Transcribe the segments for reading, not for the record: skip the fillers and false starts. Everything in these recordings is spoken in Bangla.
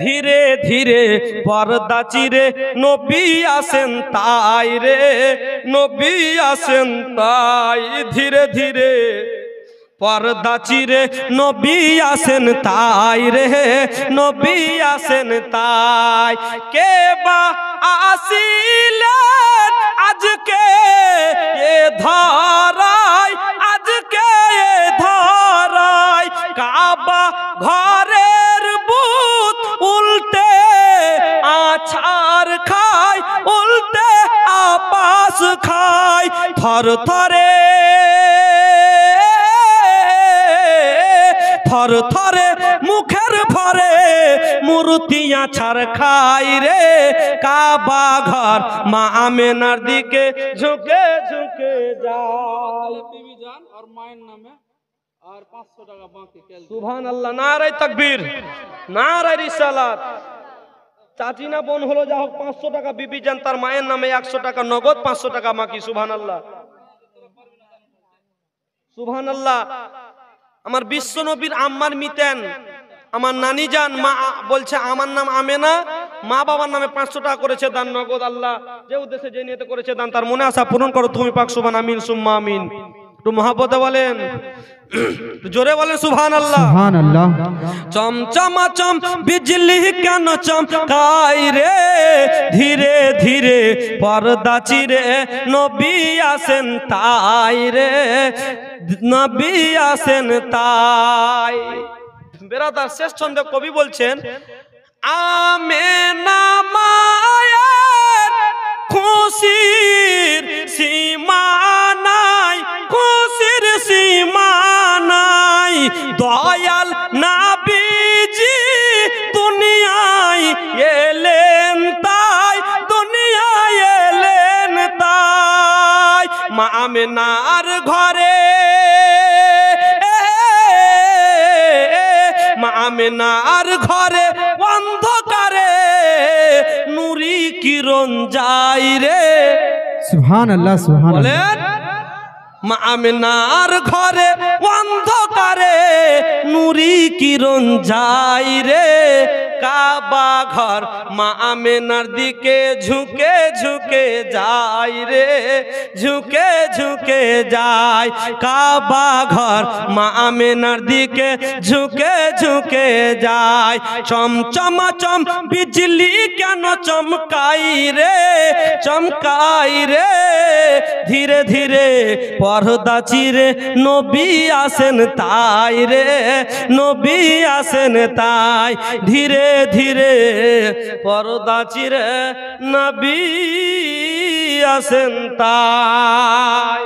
ধীরে ধীরে পর্দা চিরে নবী আসেন তাই রে, নবী আসেন তাই। ধীরে ধীরে পর্দা চিরে নবী আসেন তাই রে, নবী আসেন তাই। কে বা আসিলেন আজকে এ ধরায়, আজকে এ ধরায়। কাবা ঘরের বুত উল্টে আছাড় খায়, উল্টে আপাস খায়। থর থরে থর থরে মুখের ভরে মূর্তিয়া ছাড় খাই রে। কাবা ঘর মা আমেনার দিকে ঝুঁকে ঝুঁকে যায়। और मायन नामे और 500 টাকা বাকি। সুবহানাল্লাহ, নারায়ে তাকবীর, নারায়ে রিসালাত। চাচি না বোন হলো যা হোক, 500 টাকা বিবি জান তার মায়ের নামে, 100 টাকা নগদ, 500 টাকা বাকি। সুবহানাল্লাহ, সুবহানাল্লাহ। আমার বিশ্ব নবীর আম্মার মিতেন আমার নানি জান, মা বলছে আমার নাম আমেনা, মা বাবার নামে 500 টাকা করেছে দান নগদ। আল্লাহ যে উদ্দেশ্যে যে নিয়তে করেছে দান তার মনে আশা পূরণ করো তুমি পাক। সুবহান আমিন সুম্মা আমিন। একটু মহব্বতে বলেন, জোরে বলেন সুবহানাল্লাহ, সুবহানাল্লাহ। চমচমাচম বিজলি কেন চমকাই রে, ধীরে ধীরে পর্দা চিরে নবী আসেন তাই রে, নবী আসেন তাই। বেরাদার শেষ ছন্দে কবি বলছেন, আমেনা মায়ের খুশির সীমা নাই, খুশির সীমা নাই। দয়াল নবীজি দুনিয়ায় এলেন তাই, দুনিয়ায় এলেন তাই। মা আমেনার ঘরে, মা আমেনার ঘরে অন্ধকারে নূরি কিরণ যাই রে। সুবহানাল্লাহ, সুবহানাল্লাহ। বলেন, মা আমেনার ঘরে অন্ধকারে নূরি কিরণ যাই রে। কাবা ঘর মা আমেনার দিকে ঝুঁকে ঝুঁকে যাই রে, ঝুঁকে ঝুঁকে যাই। কাবা ঘর মা আমেনার দিকে ঝুঁকে ঝুঁকে যায়। চমচমাচম বিজলি কেন চমকাই রে, চমকাই রে। ধীরে ধীরে পর্দা চিরে নবী আসেন তাই রে, নবী আসেন তাই। ধীরে ধীরে পর্দা চিরে নবী আসেন তাই।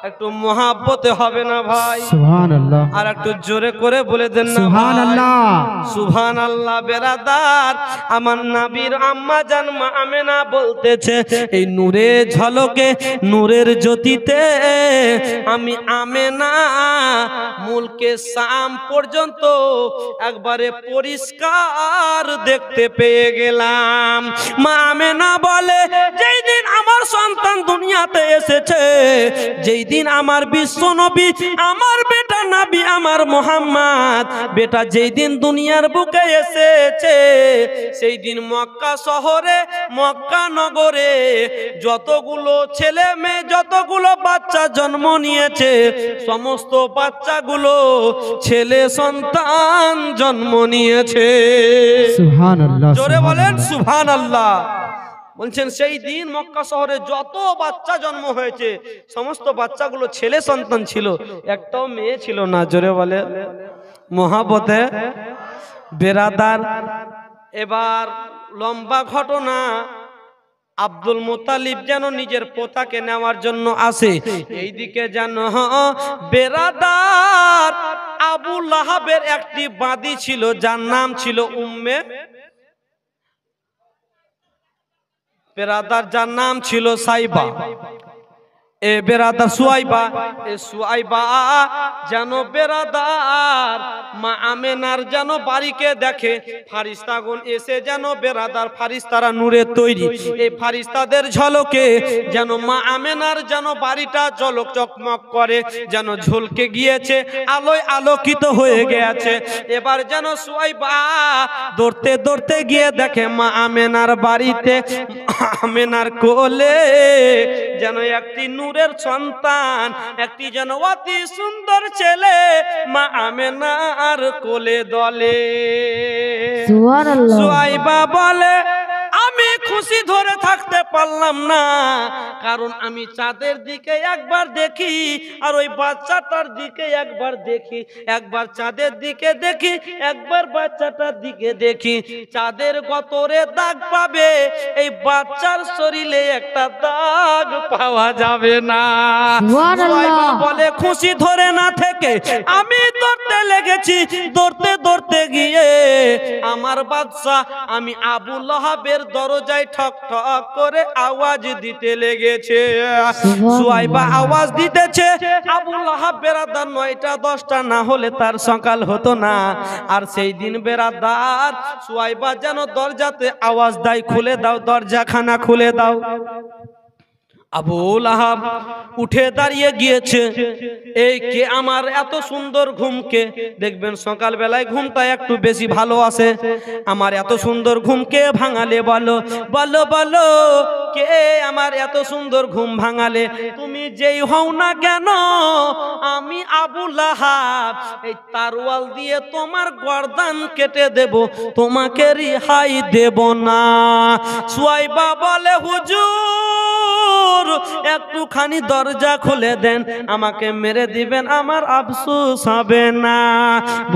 একটু মহাব্বতে হবে না ভাই? সুবহানাল্লাহ। আর একটু জোরে করে বলে দেন না সুবহানাল্লাহ, সুবহানাল্লাহ। বেরাদার আমার নবীর আম্মা জান মা আমেনা বলতেছে, এই নূরে ঝলকে নূরের জ্যোতিতে আমি আমেনা মুলকে শাম পর্যন্ত একবারে পরিষ্কার দেখতে পেয়ে গেলাম। মা আমেনা বলে, যেই দিন আমার সন্তান দুনিয়াতে এসেছে, যেই দিন আমার বিশ্ব নবী, আমার বেটা নবী, আমার মোহাম্মদ বেটা যেই দিন দুনিয়ার বুকে এসেছে, সেই দিন মক্কা শহরে, মক্কা নগরে যতগুলো ছেলে মেয়ে, যতগুলো বাচ্চা জন্ম নিয়েছে, সমস্ত বাচ্চাগুলো ছেলে সন্তান জন্ম নিয়েছে। সুবহানাল্লাহ। জোরে বলেন সুবহানাল্লাহ। বলছেন সেই দিন মক্কা শহরে যত বাচ্চা জন্ম হয়েছে, সমস্ত বাচ্চাগুলো ছেলে সন্তান ছিল, একটাও মেয়ে ছিল না। জোরে বলে মহাবতে বেরাদার। এবার লম্বা ঘটনা, আব্দুল মুত্তালিব যেন নিজের পোতাকে নেওয়ার জন্য আসে, এইদিকে যেন বেরাদার আবু লাহাবের একটি বাঁদী ছিল, যার নাম ছিল উম্মে বেরাদার, যার নাম ছিল সাইবা। এ বেরাদার সুয়াইবা, এ সুয়াইবা যেন বেরাদার মা আমেনার যেন বাড়িকে দেখে, ফারিস্তাগণ এসে যেন বেরাদার, ফারিস্তারা নূরের তৈরি, এই ফারিস্তাদের ঝলকে যেন মা আমেনার যেন বাড়িটা ঝলক চকমক করে, যেন ঝলকে গিয়েছে, আলোয় আলোকিত হয়ে গেছে। এবার যেন সুয়াইবা দৌড়তে দৌড়তে গিয়ে দেখে মা আমেনার বাড়িতে, আমেনার কোলে যেন একটি নূরের সন্তান, একটি যেন অতি সুন্দর ছেলে মা আমেনার কোলে দলে। সুবহানাল্লাহ। সুয়াইবা বলে আমি খুশি ধরে থাকতে পারলাম না, কারণ আমি চাঁদের দিকে একবার দেখি আর ওই বাচ্চাটার দিকে একবার দেখি, একবার চাঁদের দিকে দেখি, একবার বাচ্চাটার দিকে দেখি, চাঁদের গতরে দাগ পাবে, এই বাচ্চার শরীরে একটা দাগ পাওয়া যাবে না। সুয়াইবা বলে খুশি ধরে না থেকে আমি দৌড়তে লেগেছি, দৌড়তে দৌড়তে গিয়ে আমার বাচ্চা আমি আবু লাহাবের দরজায় ঠক ঠক করে আওয়াজ দিতে লেগেছে। সুয়াইবা আওয়াজ দিতেছে, আবু লাহাব বেরাদার 9টা 10টা না হলে তার সকাল হতো না। আর সেই দিন বেরাদার সুয়াইবা যেন দরজাতে আওয়াজ দেয়, খুলে দাও দরজাখানা, খুলে দাও। আবু লাহাব উঠে দাঁড়িয়ে গিয়েছে, এই কে আমার এত সুন্দর ঘুমকে, দেখবেন সকাল বেলায় ঘুমটা একটু বেশি ভালো আসে, আমার এত সুন্দর ঘুমকে ভাঙালে বলো, বলো বলো কে আমার এত সুন্দর ঘুম ভাঙালে, তুমি যেই হও না কেন আমি আবু লাহাব এই তারওয়াল দিয়ে তোমার গর্দান কেটে দেব, তোমাকে রিহাই দেব না। সুয়াইবা বলে হুজুর একটুখানি দরজা খুলে দেন, আমাকে মেরে দিবেন, আমার আফসোস হবে না।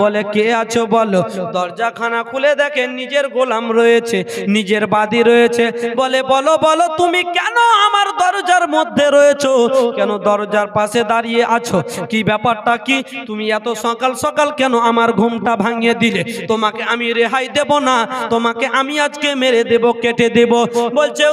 বলে কে আছো বলো, দরজাখানা খুলে দেখেন নিজের গোলাম রয়েছে, নিজের বাদী রয়েছে। বলে বলো বলো তুমি কেন আমার দরজার মধ্যে রয়েছো, কেন দরজার পাশে দাঁড়িয়ে আছো, কি ব্যাপারটা কি, তুমি এত সকাল সকাল কেন আমার ঘুমটা ভাঙিয়ে দিলে, তোমাকে আমি রেহাই দেব না, তোমাকে আমি আজকে মেরে দেব, কেটে দেব। বলছে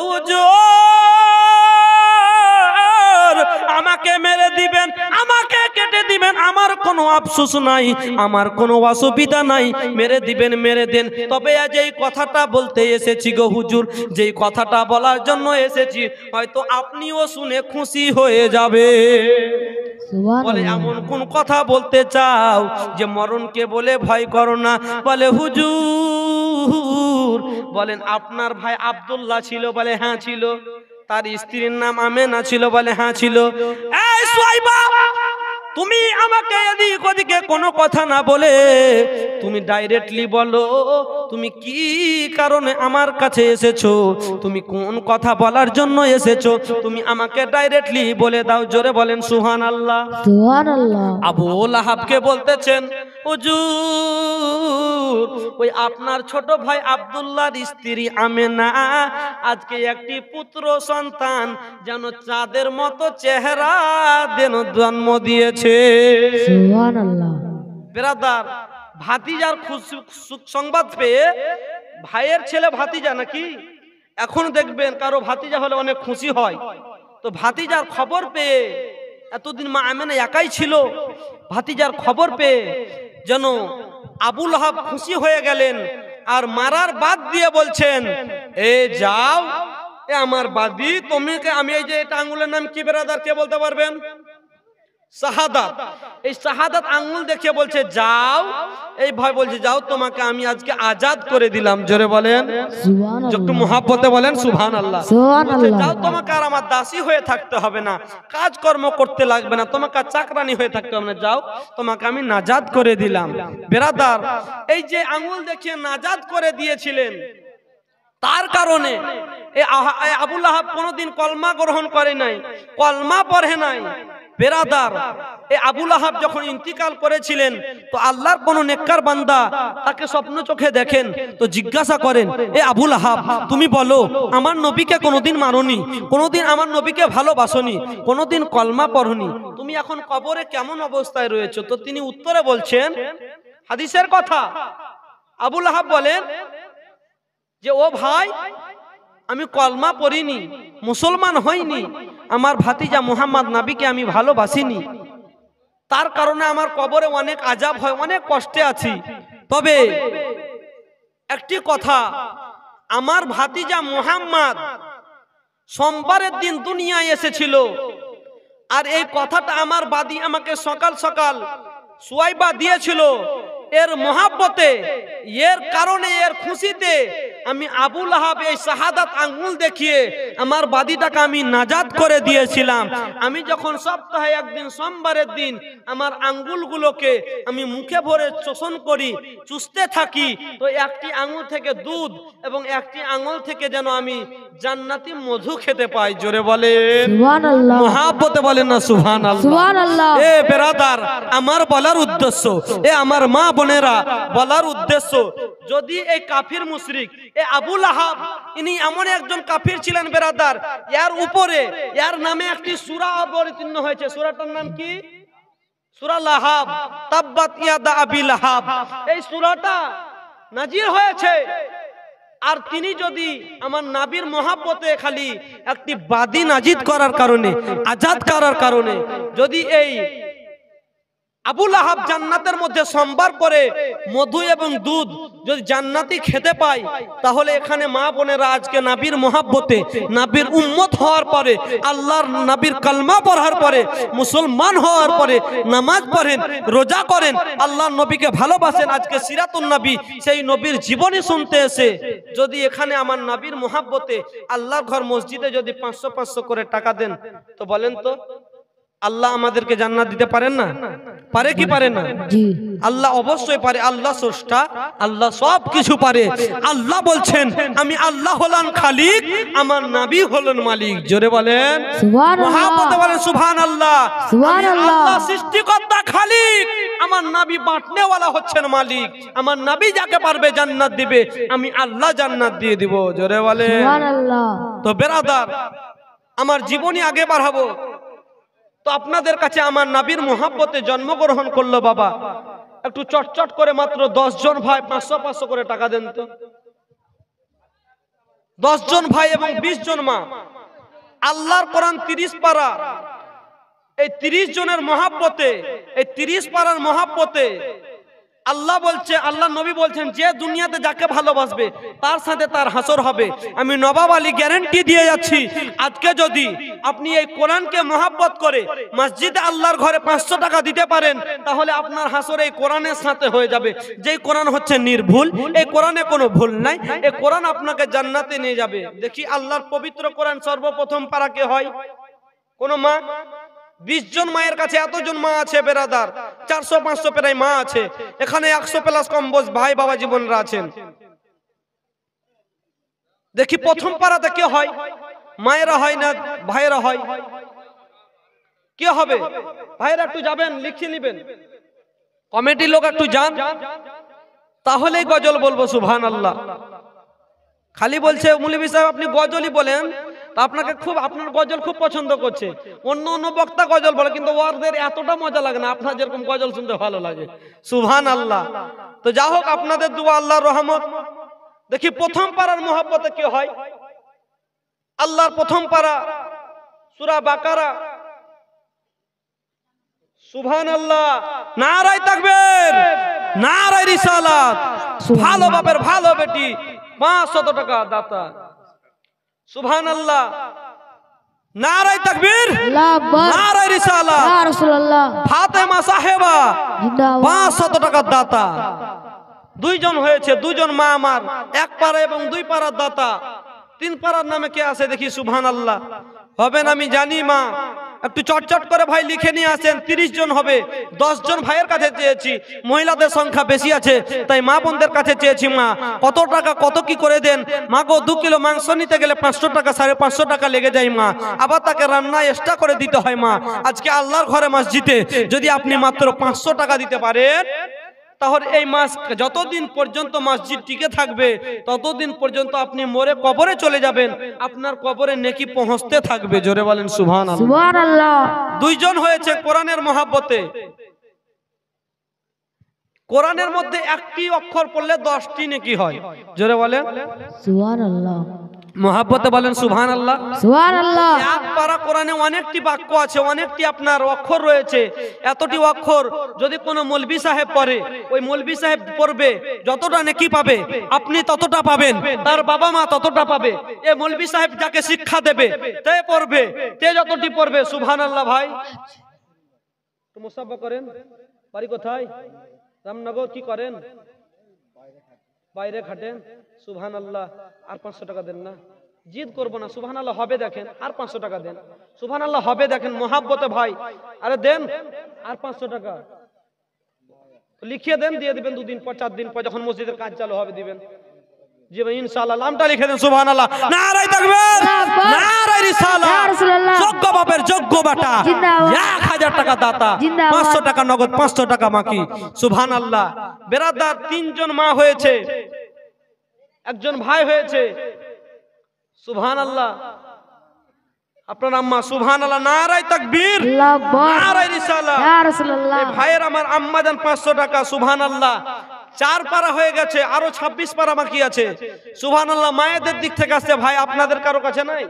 আমাকে মেরে দিবেন, আমাকে কেটে দিবেন, আমার কোনো আফসোস নাই, আমার কোনো অসুবিধা নাই, মেরে দিবেন মেরে দেন। তবে আজ এই কথাটা বলতে এসেছি গো হুজুর, যেই কথাটা বলার জন্য এসেছি হয়তো আপনিও শুনে খুশি হয়ে যাবে। বলে এমন কোন কথা বলতে চাও যে মরণকে বলে ভয় করো না? বলে হুজুর বলেন আপনার ভাই আব্দুল্লাহ ছিল? বলে হ্যাঁ ছিল। তার স্ত্রীর নাম আমেনা ছিল? বলে হ্যাঁ ছিল। এই সুয়াইবা, তুমি আমাকে এদিক ওদিকে কোনো কথা না বলে তুমি ডাইরেক্টলি বলো তুমি কি কারণে আমার কাছে এসেছো, তুমি কোন কথা বলার জন্য এসেছো, তুমি আমাকে ডাইরেক্টলি বলে দাও। জোরে বলেন সুবহানাল্লাহ। সুবহানাল্লাহ। আবু লাহাবকে বলতেছেন হুজুর ওই আপনার ছোট ভাই আব্দুল্লাহর স্ত্রী আমেনা আজকে একটি পুত্র সন্তান যেন চাঁদের মতো চেহারা যেন জন্ম দিয়েছে। সুবহানাল্লাহ। ব্রাদার, ভাতিজার সুখ সংবাদ পেয়ে, ভাইয়ের ছেলে ভাতিজা নাকি, এখন দেখবেন কারো ভাতিজা হলে অনেক খুশি হয়, তো ভাতিজার খবর পেয়ে, এতদিন মা আমেনা একাই ছিল, ভাতিজার খবর পেয়ে যেন আবু লাহাব খুশি হয়ে গেলেন, আর মারার বাদ দিয়ে বলছেন এ যাও, এ আমার বাদি, তোমাকে আমি এই যে এটা আঙ্গুলের নাম কি ব্রাদার, কে বলতে পারবেন? শাহাদাত। এই শাহাদাত আঙ্গুল দেখিয়ে বলছে যাও, এই ভাই বলছে যাও, তোমাকে আমি আজকে আজাদ করে দিলাম। জোরে বলেন সুবহানাল্লাহ। একটু মুহাব্বতে বলেন সুবহানাল্লাহ। সুবহানাল্লাহ। যাও, তোমাকে আর আমার দাসী হয়ে থাকতে হবে না, কাজকর্ম করতে লাগবে না, তোমাকে চাকরানি হয়ে থাকতে হবে না, যাও, তোমাকে আমি নাজাদ করে দিলাম। ব্রাদার, এই যে আঙ্গুল দেখিয়ে নাজাদ করে দিয়েছিলেন, তার কারণে আবু লাহাব কোনোদিন কলমা গ্রহণ করে নাই, কলমা পড়ে নাই। বেরাদার, এই আবু লাহাব যখন ইন্তিকাল করেছিলেন তো আল্লাহর কোন নেককার বান্দা তাকে স্বপ্ন চোখে দেখেন, তো জিজ্ঞাসা করেন এ আবু লাহাব তুমি বলো আমার নবীকে কোনোদিন মারোনি, কোনোদিন আমার নবীকে ভালোবাসোনি, কোনোদিন কলমা পড়নি, তুমি এখন কবরে কেমন অবস্থায় রয়েছো? তো তিনি উত্তরে বলছেন হাদিসের কথা, আবু লাহাব বলেন যে ও ভাই, আমি কলমা পড়িনি, মুসলমান হইনি, আমার ভাতিজা মুহাম্মদ নবীকে আমি ভালোবাসিনি, তার কারণে আমার কবরে অনেক আযাব হয়, অনেক কষ্টে আছি। তবে একটি কথা, আমার ভাতিজা মুহাম্মদ সোমবারের দিন দুনিয়ায় এসেছিল, আর এই কথাটা আমার বাদী আমাকে সকাল সকাল সুয়াইবা দিয়েছিল। এর মহাব্বতে, এর কারণে, এর খুশিতে আমি আবু লাহাব এই শাহাদাত আঙ্গুল দেখিয়ে আমার বাদীটাকে আমি নাজাত করে দিয়েছিলাম। আমি যখন সপ্তাহে একদিন সোমবারের দিন আমার আঙ্গুলগুলোকে আমি মুখে ভরে চোষণ করি, চুষতে থাকি, তো একটি আঙ্গুল থেকে দুধ এবং একটি আঙ্গুল থেকে যেন আমি জান্নাতি মধু খেতে পাই। জোরে বলে সুবহানাল্লাহ, মহাব্বতে বলেন না সুবহানাল্লাহ। সুবহানাল্লাহ। এ বেরাদার, আমার বলার উদ্দেশ্য, এ আমার মা বোনেরা বলার উদ্দেশ্য, যদি এই কাফির মুশরিক এ আবু লাহাব, ইনি এমন একজন কাফির ছিলেন বেরাদার, এর উপরে এর নামে একটি সূরা অবতীর্ণ হয়েছে। সূরাটার নাম কি? সূরা লাহাব, তাব্বাত ইয়াদা আবি লাহাব। এই সূরাটা নাজিল হয়েছে। আর তিনি যদি আমার নবীর মহাব্বতে খালি একটি বাদী নাজিদ করার কারণে, আজাদ করার কারণে যদি এই আবু লাহাব জান্নাতের মধ্যে সোমবার করে মধু এবং দুধ যদি জান্নাতি খেতে পায়, তাহলে এখানে মা বোনেরা আজকে নবীর মহাব্বতে, নবীর উম্মত হওয়ার পরে, আল্লাহর নবীর কালমা পড়ার পরে, মুসলমান হওয়ার পরে নামাজ পড়েন, রোজা করেন, আল্লাহর নবীকে ভালোবাসেন, আজকে সিরাতুন নবী সেই নবীর জীবনী শুনতে এসে যদি এখানে আমার নবীর মহাব্বতে আল্লাহর ঘর মসজিদে যদি 500-500 করে টাকা দেন, তো বলেন তো আল্লাহ আমাদেরকে জান্নাত দিতে পারেন না? পারে কি পারে না? জি, আল্লাহ অবশ্যই পারে। আল্লাহ স্রষ্টা, আল্লাহ সব কিছু পারে। আল্লাহ বলছেন, আমি আল্লাহ হলাম খালিক, আমার নবী হলেন মালিক। জোরে বলেন সুবহানাল্লাহ, মহাব্বতে বলেন সুবহানাল্লাহ। সুবহানাল্লাহ। আল্লাহ সৃষ্টিকর্তা খালিক, আমার নবী বাঁটনেওয়ালা হচ্ছেন মালিক। আমার নবী যাকে পারবে জান্নাত দিবে, আমি আল্লাহ জান্নাত দিয়ে দিব। জোরে বলেন সুবহানাল্লাহ। তো বেরাদার, আমার জীবনী আগে বাড়াবো তো আপনাদের কাছে আমার নবীর মহাব্বতে জন্মগ্রহণ করলো বাবা, একটু চটচট করে মাত্র 10 জন ভাই 500-500 করে টাকা দেন তো। 10 জন ভাই এবং 20 জন মা। আল্লাহর কোরআন 30 পারা, এই 30 জনের মহাব্বতে, এই 30 পারার মহাব্বতে আল্লাহ বলছে, আল্লাহ নবী বলছেন, যে দুনিয়াতে যাকে ভালোবাসবে তার সাথে তার হাসর হবে। আমি নবাব আলী গ্যারান্টি দিয়ে যাচ্ছি, আজকে যদি আপনি এই কোরআনকে মহাব্বত করে মসজিদে আল্লাহর ঘরে 500 টাকা দিতে পারেন, তাহলে আপনার হাসর এই কোরআনের সাথে হয়ে যাবে। যেই কোরআন হচ্ছে নির্ভুল, এই কোরআনে কোনো ভুল নাই, এই কোরআন আপনাকে জান্নাতে নিয়ে যাবে। দেখি আল্লাহর পবিত্র কোরআন সর্বপ্রথম পারা কে হয়? কোন মা? 20 জন মায়ের কাছে এতজন মা আছে বেরাদার, 400-500 প্রায় মা আছে এখানে, 100 প্লাস কম বস ভাই বাবা জীবনরা আছেন। দেখি প্রথম পারাতে কে হয়? মায়েরা হয় না ভাইয়েরা হয়? কে হবে? ভাইয়েরা একটু যাবেন, লিখে নেবেন, কমিটির লোক একটু যান, তাহলেই গজল বলবো। সুবহানাল্লাহ। খালি বলছে মৌলভী সাহেব আপনি গজলই বলেন, তা আপনাকে খুব, আপনার গজল খুব পছন্দ করছে। অন্য অন্য বক্তা গজল বলে, কিন্তু ওদের এতটা মজা লাগে না, আপনার যেরকম গজল শুনতে ভালো লাগে। সুবহানাল্লাহ। তো যা হোক, আপনাদের দুয়া, আল্লাহর রহমত। দেখি প্রথম পারার মহব্বতে কি হয়? আল্লাহর প্রথম পারা সূরা বাকারা। সুবহানাল্লাহ। নারায়ে তাকবীর, নারায়ে রিসালাত। ভালো বাপের ভালো বেটি 500 টাকা দাতা। সুবহানাল্লাহ। নারায়ে তাকবীর, আল্লাহু আকবার, নারায়ে রিসালাত। ইয়া রাসূলুল্লাহ, ফাতেমা সাহেবা জিন্দাবাদ। 500 টাকা দাতা। 2 জন হয়েছে, 2 জন মা আমার, 1 পারা এবং 2 পারার দাতা। 3 পারার নামে কে আছে দেখি? সুবহানাল্লাহ। হবে না আমি জানি মা, একটু চটচট করে ভাই লিখে নিয়ে আসেন। 30 জন হবে। 10 জন ভাইয়ের কাছে চেয়েছি, মহিলাদের সংখ্যা বেশি আছে, তাই মা বোনদের কাছে চেয়েছি, মা কত টাকা কত কি করে দেন? মা গো 2 কিলো মাংস নিতে গেলে 500 টাকা 550 টাকা লেগে যায় মা, আবার তাকে রান্না এক্সট্রা করে দিতে হয় মা। আজকে আল্লাহর ঘরে মসজিদে যদি আপনি মাত্র 500 টাকা দিতে পারেন, তাহলে এই মাস যতদিন পর্যন্ত মসজিদ টিকে থাকবে, ততদিন পর্যন্ত আপনি মরে কবরে চলে যাবেন, আপনার কবরে নেকি পৌঁছতে থাকবে। জোরে বলেন সুবহানাল্লাহ। সুবহানাল্লাহ। 2 জন হয়েছে কোরআনের মহাব্বতে। কোরআনের মধ্যে একটি অক্ষর পড়লে 10টি নেকি হয়। জোরে বলেন সুবহানাল্লাহ। মহাব্বতে বলেন সুবহানাল্লাহ। সুবহানাল্লাহ। এক পারা কোরআনে অনেকটি বাক্য আছে, অনেকটি আপনার অক্ষর রয়েছে। এতটি অক্ষর যদি কোনো মৌলভী সাহেব পড়ে, ওই মৌলভী সাহেব পড়বে যতটা নেকি পাবে আপনি ততটা পাবেন, তার বাবা মা ততটা পাবে। এ মৌলভী সাহেব যাকে শিক্ষা দেবে তে পড়বে, তে যতটি পড়বে। সুবহানাল্লাহ। ভাই তো মুসাফা করেন, বাড়ি কোথায়? রামনগর। কি করেন? বাইরে খাটেন। সুবহানাল্লাহ। আর 500 টাকা দেন না, জিদ করবো না। সুবহানাল্লাহ হবে দেখেন, আর 500 টাকা দেন। সুবহানাল্লাহ হবে দেখেন, মহাব্বতে ভাই। আরে দেন আর 500 টাকা লিখিয়ে দেন, দিয়ে দিবেন 2 দিন পর 4 দিন পর যখন মসজিদের কাজ চালু হবে দিবেন। জি ভাই ইনশাআল্লাহ। নামটা লিখে দেন। সুবহানাল্লাহ। নারায়ে তাকবীর, নারায়ে রিসালাত। যোগ্য বাপের যোগ্য বেটা 1000 টাকা দাতা, 500 টাকা নগদ, 500 টাকা বাকি। সুবহানাল্লাহ। বেরাদার 3 জন মা হয়েছে, একজন ভাই হয়েছে। সুবহানাল্লাহ। আপনার আম্মা। সুবহানাল্লাহ। নারায়ে তাকবীর, আল্লাহু আকবার। নারায়ে রিসালাত। ইয়া রাসূলুল্লাহ। এই ভাইয়ের আমার আম্মা জান 500 টাকা। সুবহানাল্লাহ। 4 পারা হয়ে গেছে, আরো 26 পারা বাকি আছে। সুবহানাল্লাহ। মায়েদের দিক থেকে আসছে ভাই, আপনাদের কারো কাছে নাই?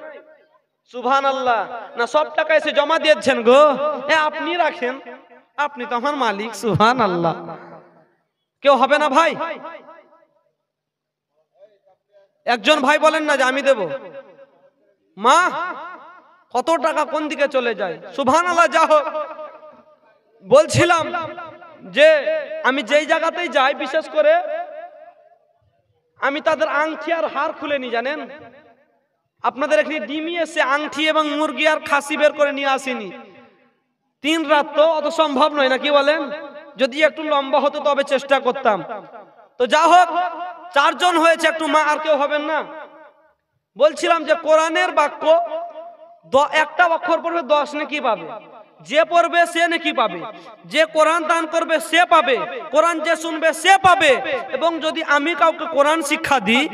সুবহানাল্লাহ। না সব টাকা এসে জমা দিয়েছেন গো? আপনি রাখেন, আপনি তো আমার মালিক। সুবহানাল্লাহ। কেউ হবে না ভাই? একজন ভাই বলেন না যে আমি দেব। মা কত টাকা কোন দিকে চলে যায়? সুবহানাল্লাহ। যা হোক, বলছিলাম যে আমি যেই জায়গাতেই যাই, বিশেষ করে আমি তাদের আংটি আর হার খুলে নি, জানেন? আপনাদের এখানে ডিমি এসে আংটি এবং মুরগি আর খাসি বের করে নিয়ে আসিনি। 3 রাত তো অত সম্ভব নয়, না কি বলেন? যদি একটু লম্বা হতো তবে চেষ্টা করতাম। তো যা হোক, 4 জন হয়েছে, একটু মা আর কেউ হবেন না। বলছিলাম যে কোরআনের বাক্য একটা অক্ষর পড়বে 10 নেকি পাবে। যে পড়বে সে নেকি পাবে, যে কোরআন দান করবে সে পাবে, কোরআন যে শুনবে সে পাবে। এবং যদি আমি কাউকে কোরআন শিক্ষা দিই,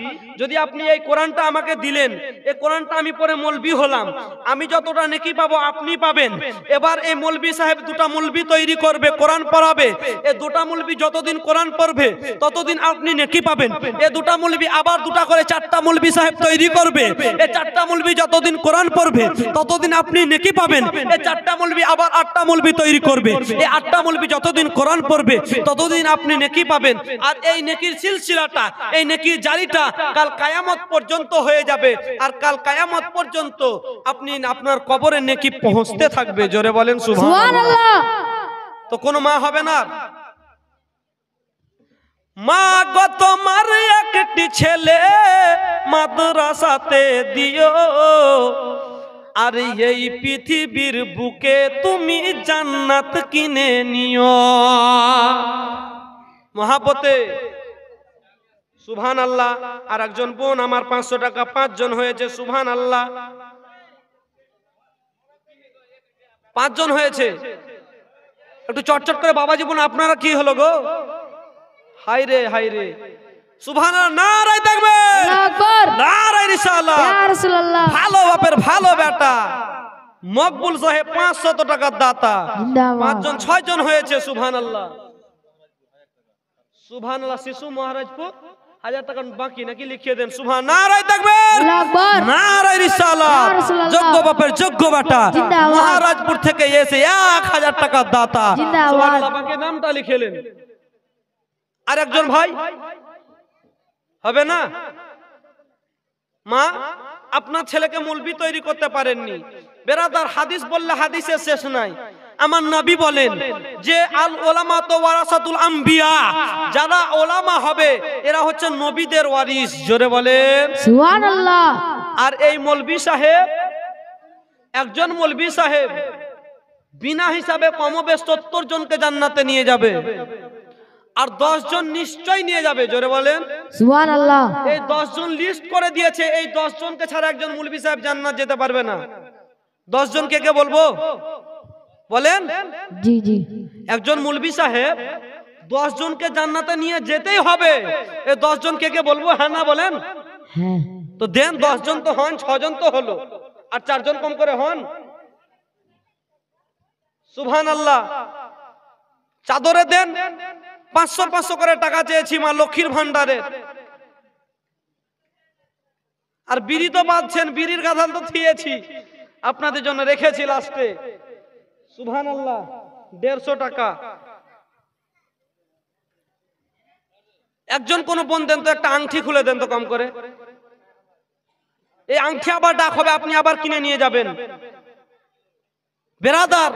যদি আপনি এই কোরআনটা আমাকে দিলেন, এই কোরআনটা আমি পড়ে মৌলবি হলাম, আমি যতটা নেকি পাবো আপনি পাবেন। এবার এই মৌলবি সাহেব 2টা মৌলবি তৈরি করবে, কোরআন পড়াবে। এই 2টা মৌলবি যতদিন কোরআন পড়বে ততদিন আপনি নেকি পাবেন। এই 2টা মৌলবি আবার 2টা করে 4টা মৌলবি সাহেব তৈরি করবে। এই 4টা মৌলবি যতদিন কোরআন পড়বে ততদিন আপনি নেকি পাবেন। এই 4টা মৌলবি আবার 8টা মৌলবি তৈরি করবে। এই 8টা মৌলবি যতদিন কোরআন পড়বে ততদিন আপনি নেকি পাবেন। আর এই নেকির সিলসিলাটা, এই নেকির জারিটা কাল কিয়ামত পর্যন্ত হয়ে যাবে। আর কাল কিয়ামত পর্যন্ত আপনি আপনার কবরে নেকি পৌঁছতে থাকবে। জোরে বলেন সুবহানাল্লাহ। তো কোন মা হবে না? মা গো তোমার একটি ছেলে মাদ্রাসাতে দিও, আর এই পৃথিবীর বুকে তুমি জান্নাত কিনে নিও। মহাপতে সুবহানাল্লাহ। আর একজন বোন আমার 500 টাকা, 5 জন হয়েছে। সুবহানাল্লাহ। 5 জন হয়েছে। একটু চটচট করে বাবাজি বোন আপনারা কি হলো গো? হাই রে হাই রে। সুবহানাল্লাহ। নারায়ে তাকবীর, আল্লাহু আকবার, নারায়ে রিসালাত। ইয়া রাসূলুল্লাহ। ভালো বাপের ভালো বেটা মকবুল সাহেব 500 টাকার দাতা। জিন্দাবাদ। 5 জন 6 জন হয়েছে। সুবহানাল্লাহ। সুবহানাল্লাহ। শিশু মহারাজপুর 1000 টাকা বাকি নাকি লিখিয়ে দেন। সুবহানাল্লাহ। নারায়ে তাকবীর, আল্লাহু আকবার, নারায়ে রিসালাত। ইয়া রাসূলুল্লাহ। যোগ্য বাপের যোগ্য বেটা জিন্দাবাদ। মহারাজপুর থেকে এসে 1000 টাকার দাতা। জিন্দাবাদ। সুবহানাল্লাহ। বাকি নামটা লিখেলেন। আর একজন ভাই হবে না? মা আপনার ছেলেকে মৌলবি তৈরি করতে পারেননি। বেরাদার, হাদিস বললে হাদিসের শেষ নাই। আমার নবী বলেন যে আল উলামা তো ওয়ারাসাতুল আম্বিয়া, যারা ওলামা হবে এরা হচ্ছে নবীদের ওয়ারিস। জোরে বলেন সুবহানাল্লাহ। আর এই মৌলবি সাহেব, একজন মৌলবি সাহেব বিনা হিসাবে কমবেশ 70 জনকে জান্নাতে নিয়ে যাবে। আর 10 জন নিশ্চয় নিয়ে যাবে। জোরে বলেন সুবহানাল্লাহ। এই 10 জন লিস্ট করে দিয়েছে। এই 10 জনকে ছাড়া একজন মৌলবি সাহেব জান্নাত যেতে পারবে না। 10 জন কে কে বলবো বলেন? জি জি। একজন মৌলবি সাহেব 10 জনকে জান্নাতে নিয়ে যেতেই হবে। এই 10 জন কে কে বলবো? হ্যাঁ না বলেন? হ্যাঁ। তো দেন 10 জন তো হন, 6 জন তো হলো, আর 4 জন কম করে হন। সুবহানাল্লাহ। চাদরে দেন 500 করে টাকা চেয়েছি মা লক্ষ্মীর ভান্ডারে। আর বিড়ি তো বাঁধছেন, বিড়ির গাথাল তো থিয়েছি, আপনাদের জন্য রেখেছি লাস্টে। সুবহানাল্লাহ, 150 টাকা। একজন কোন বোন দেন তো, একটা আংটি খুলে দেন তো কম করে। এই আংটি আবার ডাক হবে, আপনি আবার কিনে নিয়ে যাবেন। বেরাদার,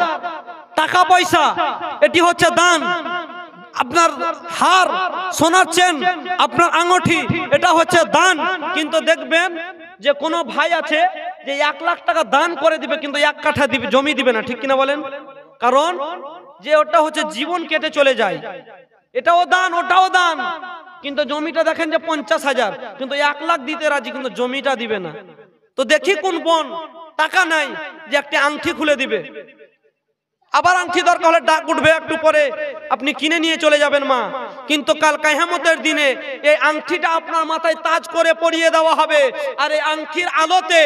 টাকা পয়সা এটি হচ্ছে দান। আপনার হার, সোনার চেন, আপনার আঙুঠি, এটা হচ্ছে দান। কিন্তু দেখবেন যে কোনো ভাই আছে যে 1 লাখ টাকা দান করে দিবে, কিন্তু 1 কাঠা দিবে জমি দিবে না, ঠিক কিনা বলেন? কারণ যে ওটা হচ্ছে জীবন কেটে চলে যায়। এটাও দান, ওটাও দান, কিন্তু জমিটা দেখেন যে 50,000, কিন্তু 1 লাখ দিতে রাজি, কিন্তু জমিটা দিবে না। তো দেখি কোন বোন টাকা নাই যে একটা আংটি খুলে দিবে। আবার আংটি দরকার হলে ডাক উঠবে একটু পরে, আপনি কিনে নিয়ে চলে যাবেন মা। কিন্তু কাল কিয়ামতের দিনে এই আংটিটা আপনার মাথায় তাজ করে পরিয়ে দেওয়া হবে। আর এই আংটির আলোতে,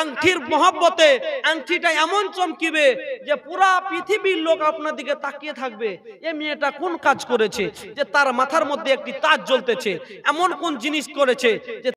আংটির মহব্বতে আংটিটা এমন চমকিবে যে পুরা পৃথিবীর লোক আপনার দিকে তাকিয়ে থাকবে, এই মেয়েটা কোন কাজ করেছে যে তার মাথার মধ্যে একটি তাজ জ্বলতেছে, এমন কোন জিনিস করেছে যে